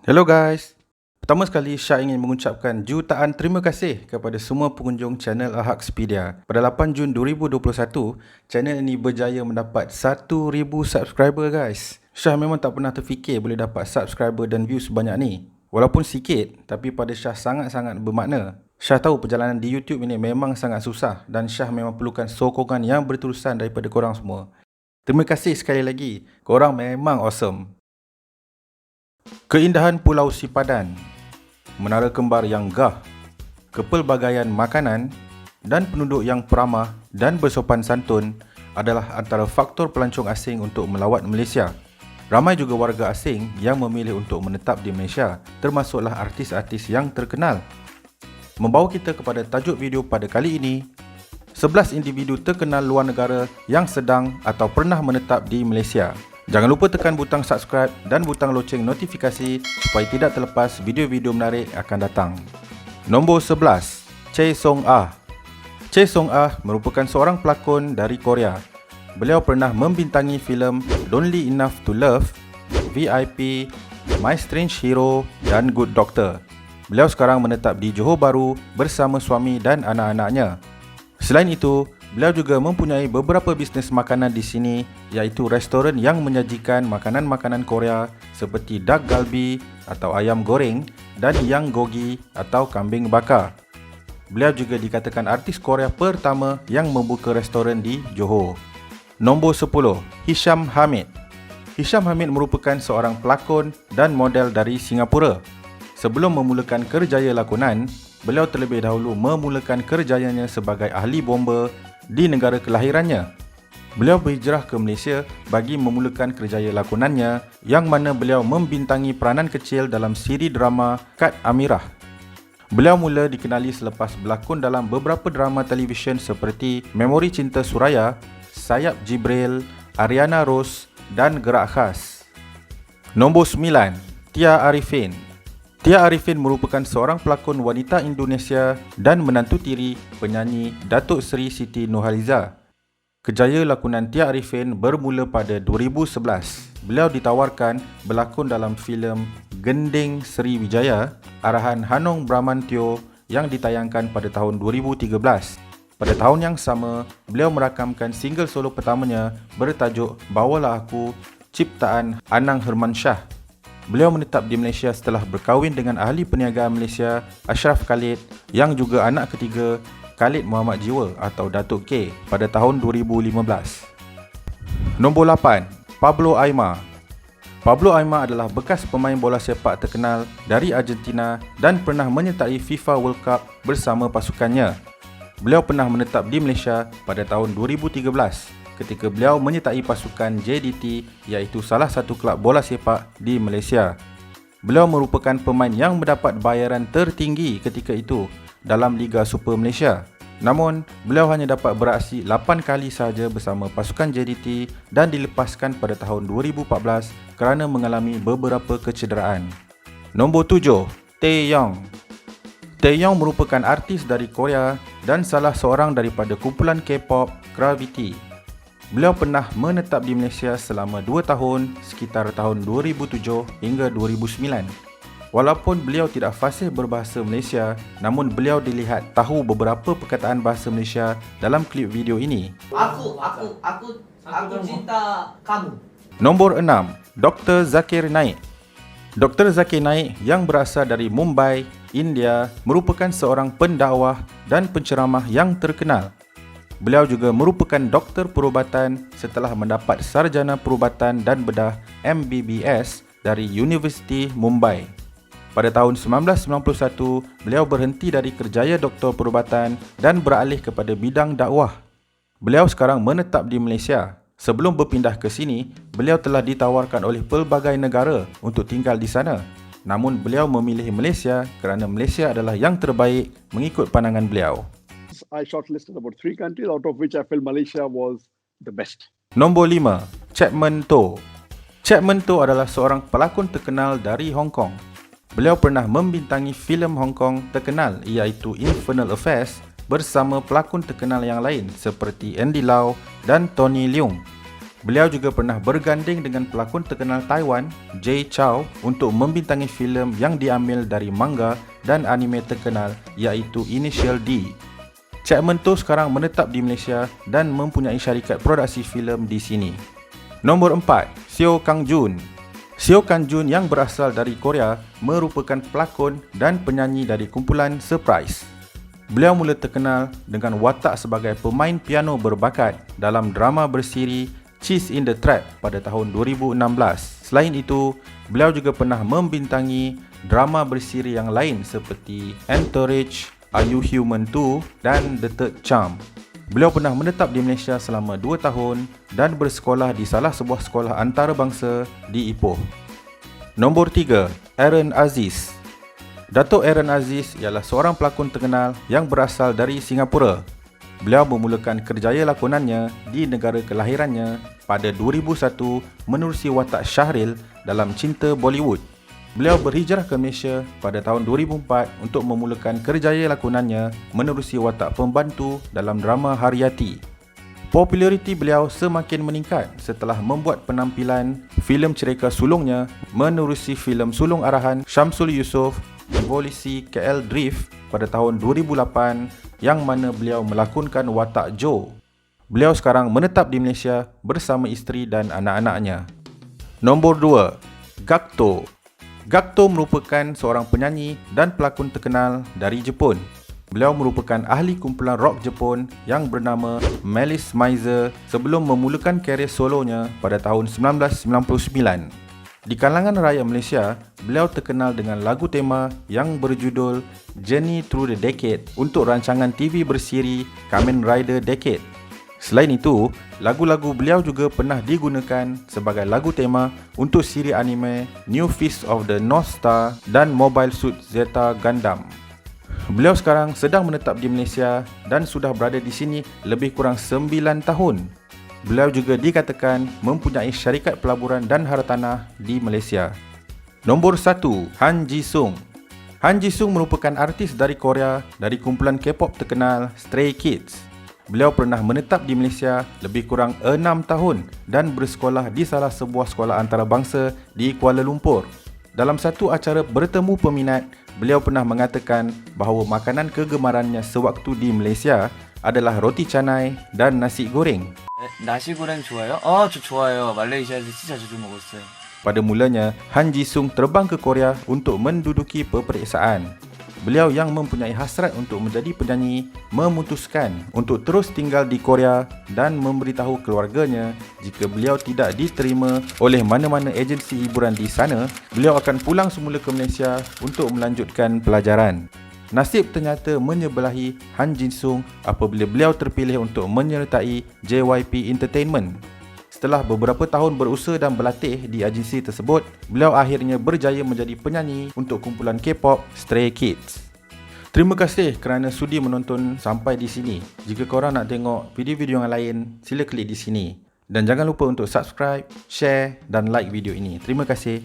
Hello guys. Pertama sekali Syah ingin mengucapkan jutaan terima kasih kepada semua pengunjung channel Ahaqspedia. Pada 8 Jun 2021, channel ini berjaya mendapat 1000 subscriber guys. Syah memang tak pernah terfikir boleh dapat subscriber dan views sebanyak ni. Walaupun sikit, tapi pada Syah sangat-sangat bermakna. Syah tahu perjalanan di YouTube ini memang sangat susah dan Syah memang perlukan sokongan yang berterusan daripada korang semua. Terima kasih sekali lagi. Korang memang awesome. Keindahan Pulau Sipadan, menara kembar yang gah, kepelbagaian makanan dan penduduk yang peramah dan bersopan santun adalah antara faktor pelancong asing untuk melawat Malaysia. Ramai juga warga asing yang memilih untuk menetap di Malaysia, termasuklah artis-artis yang terkenal. Membawa kita kepada tajuk video pada kali ini, 11 individu terkenal luar negara yang sedang atau pernah menetap di Malaysia. Jangan lupa tekan butang subscribe dan butang loceng notifikasi supaya tidak terlepas video-video menarik akan datang. Nombor 11, Chae Song-ah. Chae Song-ah merupakan seorang pelakon dari Korea. Beliau pernah membintangi filem Lonely Enough to Love, VIP, My Strange Hero dan Good Doctor. Beliau sekarang menetap di Johor Bahru bersama suami dan anak-anaknya. Selain itu, beliau juga mempunyai beberapa bisnes makanan di sini, iaitu restoran yang menyajikan makanan-makanan Korea seperti dak galbi atau ayam goreng dan yang gogi atau kambing bakar. Beliau juga dikatakan artis Korea pertama yang membuka restoran di Johor. Nombor 10, Hisham Hamid. Hisham Hamid merupakan seorang pelakon dan model dari Singapura. Sebelum memulakan kerjaya lakonan, beliau terlebih dahulu memulakan kerjayanya sebagai ahli bomba di negara kelahirannya. Beliau berhijrah ke Malaysia bagi memulakan kerjaya lakonannya, yang mana beliau membintangi peranan kecil dalam siri drama Kad Amirah. Beliau mula dikenali selepas berlakon dalam beberapa drama televisyen seperti Memori Cinta Suraya, Sayap Jibril, Ariana Rose dan Gerak Khas. Nombor 9, Tia Arifin. Tia Arifin merupakan seorang pelakon wanita Indonesia dan menantu tiri penyanyi Datuk Seri Siti Nurhaliza. Kejaya lakonan Tia Arifin bermula pada 2011. Beliau ditawarkan berlakon dalam filem Gending Seri Wijaya arahan Hanung Bramantyo yang ditayangkan pada tahun 2013. Pada tahun yang sama, beliau merakamkan single solo pertamanya bertajuk Bawalah Aku, ciptaan Anang Hermansyah. Beliau menetap di Malaysia setelah berkahwin dengan ahli perniagaan Malaysia Ashraf Khalid yang juga anak ketiga Khalid Muhammad Jiwa atau Datuk K pada tahun 2015. Nombor 8, Pablo Aimar. Pablo Aimar adalah bekas pemain bola sepak terkenal dari Argentina dan pernah menyertai FIFA World Cup bersama pasukannya. Beliau pernah menetap di Malaysia pada tahun 2013 ketika beliau menyertai pasukan JDT, iaitu salah satu kelab bola sepak di Malaysia. Beliau merupakan pemain yang mendapat bayaran tertinggi ketika itu dalam Liga Super Malaysia. Namun, beliau hanya dapat beraksi 8 kali sahaja bersama pasukan JDT dan dilepaskan pada tahun 2014 kerana mengalami beberapa kecederaan. Nombor 7, Tae Young. Tae Young merupakan artis dari Korea dan salah seorang daripada kumpulan K-pop Gravity. Beliau pernah menetap di Malaysia selama 2 tahun sekitar tahun 2007 hingga 2009. Walaupun beliau tidak fasih berbahasa Malaysia, namun beliau dilihat tahu beberapa perkataan bahasa Malaysia dalam klip video ini. Aku cinta kamu. Nombor 6, Dr. Zakir Naik. Dr. Zakir Naik yang berasal dari Mumbai, India, merupakan seorang pendakwah dan penceramah yang terkenal. Beliau juga merupakan doktor perubatan setelah mendapat sarjana perubatan dan bedah MBBS dari Universiti Mumbai. Pada tahun 1991, beliau berhenti dari kerjaya doktor perubatan dan beralih kepada bidang dakwah. Beliau sekarang menetap di Malaysia. Sebelum berpindah ke sini, beliau telah ditawarkan oleh pelbagai negara untuk tinggal di sana. Namun beliau memilih Malaysia kerana Malaysia adalah yang terbaik mengikut pandangan beliau. I shortlisted about 3 countries, out of which I felt Malaysia was the best. Nombor 5, Chapman To. Chapman To adalah seorang pelakon terkenal dari Hong Kong. Beliau pernah membintangi filem Hong Kong terkenal iaitu Infernal Affairs bersama pelakon terkenal yang lain seperti Andy Lau dan Tony Leung. Beliau juga pernah berganding dengan pelakon terkenal Taiwan, Jay Chou, untuk membintangi filem yang diambil dari manga dan anime terkenal iaitu Initial D. Chapman tu sekarang menetap di Malaysia dan mempunyai syarikat produksi filem di sini. Nombor 4, Seo Kang-jun. Seo Kang-jun yang berasal dari Korea merupakan pelakon dan penyanyi dari kumpulan Surprise. Beliau mula terkenal dengan watak sebagai pemain piano berbakat dalam drama bersiri Cheese in the Trap pada tahun 2016. Selain itu, beliau juga pernah membintangi drama bersiri yang lain seperti Entourage, Are You Human Too dan The Third Charm. Beliau pernah menetap di Malaysia selama 2 tahun dan bersekolah di salah sebuah sekolah antarabangsa di Ipoh. Nombor 3, Aaron Aziz. Datuk Aaron Aziz ialah seorang pelakon terkenal yang berasal dari Singapura. Beliau memulakan kerjaya lakonannya di negara kelahirannya pada 2001 menerusi watak Syahril dalam Cinta Bollywood. Beliau berhijrah ke Malaysia pada tahun 2004 untuk memulakan kerjaya lakonannya menerusi watak pembantu dalam drama Haryati. Populariti beliau semakin meningkat setelah membuat penampilan filem cerita sulungnya menerusi filem sulung arahan Syamsul Yusof, Evolusi KL Drift pada tahun 2008 yang mana beliau melakonkan watak Joe. Beliau sekarang menetap di Malaysia bersama isteri dan anak-anaknya. Nombor 2, Gakto. Gakto merupakan seorang penyanyi dan pelakon terkenal dari Jepun. Beliau merupakan ahli kumpulan rock Jepun yang bernama Malice Mizer sebelum memulakan karier solonya pada tahun 1999. Di kalangan rakyat Malaysia, beliau terkenal dengan lagu tema yang berjudul Journey Through the Decade untuk rancangan TV bersiri Kamen Rider Decade. Selain itu, lagu-lagu beliau juga pernah digunakan sebagai lagu tema untuk siri anime New Fist of the North Star dan Mobile Suit Zeta Gundam. Beliau sekarang sedang menetap di Malaysia dan sudah berada di sini lebih kurang 9 tahun. Beliau juga dikatakan mempunyai syarikat pelaburan dan hartanah di Malaysia. Nombor 1, Han Ji-sung. Han Ji-sung merupakan artis dari Korea dari kumpulan K-pop terkenal Stray Kids. Beliau pernah menetap di Malaysia lebih kurang 6 tahun dan bersekolah di salah sebuah sekolah antarabangsa di Kuala Lumpur. Dalam satu acara bertemu peminat, beliau pernah mengatakan bahawa makanan kegemarannya sewaktu di Malaysia adalah roti canai dan nasi goreng. 나시 고랭 좋아요? 저 좋아요. 말레이시아에서 진짜 자주 먹었어요. Pada mulanya, Han Ji-sung terbang ke Korea untuk menduduki peperiksaan. Beliau yang mempunyai hasrat untuk menjadi penyanyi memutuskan untuk terus tinggal di Korea dan memberitahu keluarganya jika beliau tidak diterima oleh mana-mana agensi hiburan di sana, beliau akan pulang semula ke Malaysia untuk melanjutkan pelajaran. Nasib ternyata menyebelahi Han Ji-sung apabila beliau terpilih untuk menyertai JYP Entertainment. Setelah beberapa tahun berusaha dan berlatih di agensi tersebut, beliau akhirnya berjaya menjadi penyanyi untuk kumpulan K-pop Stray Kids. Terima kasih kerana sudi menonton sampai di sini. Jika korang nak tengok video-video yang lain, sila klik di sini. Dan jangan lupa untuk subscribe, share dan like video ini. Terima kasih.